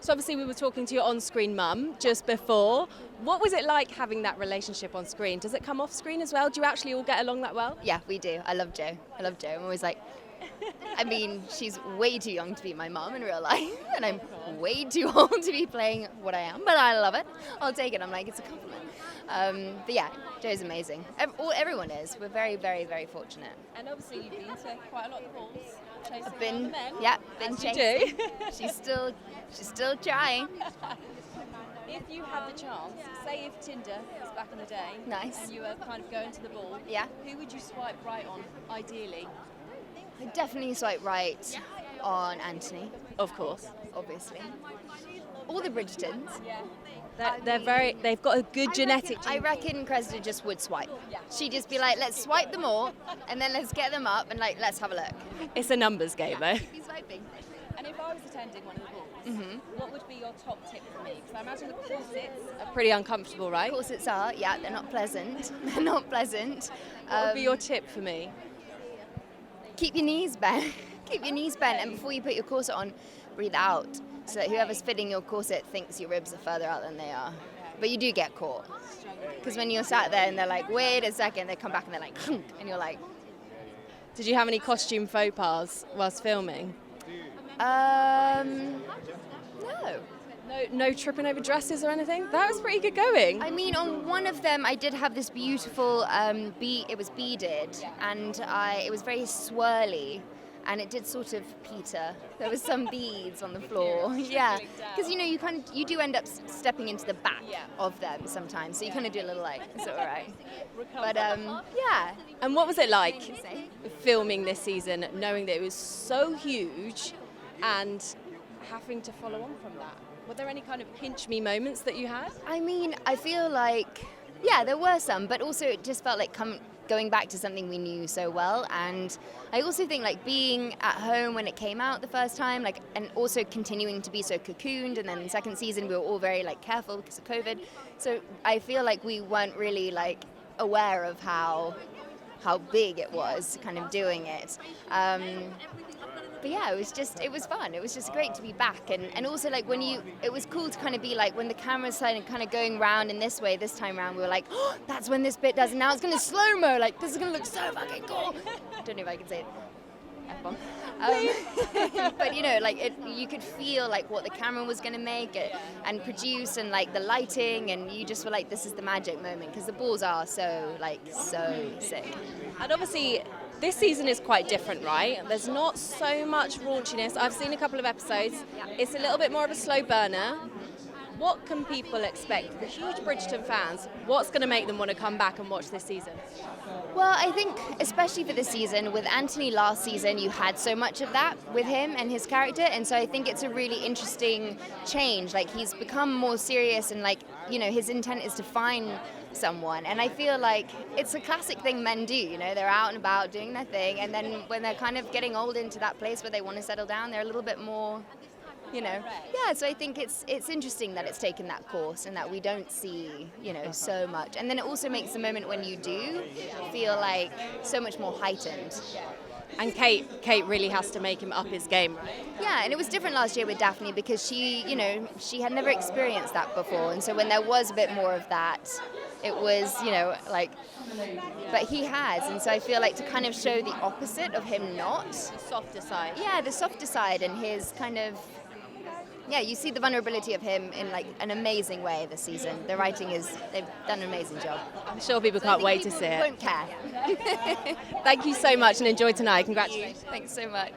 So obviously we were talking to your on-screen mum just before. What was it like having that relationship on screen? Does it come off screen as well? Do you actually all get along that well? Yeah, we do. I love Jo. I'm always like, I mean, she's way too young to be my mum in real life, and I'm way too old to be playing what I am, but I love it. I'll take it. I'm like, it's a compliment. But yeah, Jo's amazing. Everyone is. We're very, very, very fortunate. And obviously you've been to quite a lot of balls, chasing I've around been, the men. yeah, been As you chasing. do. She's still trying. If you had the chance, say if Tinder was back in the day, Nice. and you were kind of going to the ball, Yeah. who would you swipe right on, ideally? I definitely swipe right on Anthony, Of course. obviously. All the Bridgertons. They've got a good genetic. I reckon Cressida just would swipe. She'd just be like, let's swipe them all, and then let's get them up, and like, let's have a look. It's a numbers game, though. She'd be swiping. And if I was attending one of the balls, what would be your top tip for me? Because I imagine the corsets are pretty uncomfortable, right? Corsets are, yeah, they're not pleasant. They're not pleasant. What would be your tip for me? Keep your knees bent. Keep your knees bent, and before you put your corset on, breathe out, so that whoever's fitting your corset thinks your ribs are further out than they are. But you do get caught. Because when you're sat there and they're like, wait a second, they come back and they're like, and you're like, Did you have any costume faux pas whilst filming? no. No tripping over dresses or anything? That was pretty good going. I mean, on one of them, I did have this beautiful it was beaded, and it was very swirly, and it did sort of peter. There was some beads on the floor. Yeah, because you do end up stepping into the back of them sometimes, so you kind of do a little like, it's all right. But yeah. And what was it like filming this season, knowing that it was so huge and having to follow on from that? Were there any kind of pinch me moments that you had? I mean, I feel like, yeah, there were some, but also it just felt like going back to something we knew so well. And I also think like being at home when it came out the first time, like, and also continuing to be so cocooned, and then the second season we were all very like careful because of COVID. So I feel like we weren't really like aware of how big it was kind of doing it. But yeah, it was fun. It was just great to be back. And also like it was cool to kind of be like when the camera's started kind of going round in this way, this time round, we were like, oh, that's when this bit does, and now it's going to slow-mo, like this is going to look so fucking cool. I don't know if I can say it. F-bomb. But you could feel like what the camera was going to make and produce, and like the lighting, and you just were like, this is the magic moment, because the balls are so sick. And obviously this season is quite different, right? There's not so much raunchiness. I've seen a couple of episodes. It's a little bit more of a slow burner. What can people expect? The huge Bridgerton fans, what's going to make them want to come back and watch this season? Well, I think especially for this season, with Anthony last season, you had so much of that with him and his character, and so I think it's a really interesting change. Like, he's become more serious, and like, his intent is to find someone, and I feel like it's a classic thing men do, they're out and about doing their thing, and then when they're kind of getting old into that place where they want to settle down, they're a little bit more, yeah, so I think it's interesting that it's taken that course and that we don't see, so much, and then it also makes the moment when you do feel like so much more heightened. And Kate really has to make him up his game, right? Yeah, and it was different last year with Daphne because she had never experienced that before, and so when there was a bit more of that, it was, but he has, and so I feel like to kind of show the opposite of him not. The softer side. Yeah, the softer side, and his kind of, you see the vulnerability of him in like an amazing way this season. The writing they've done an amazing job. I'm sure people can't wait to see it. Won't care. Thank you so much and enjoy tonight. Congratulations. Thanks so much.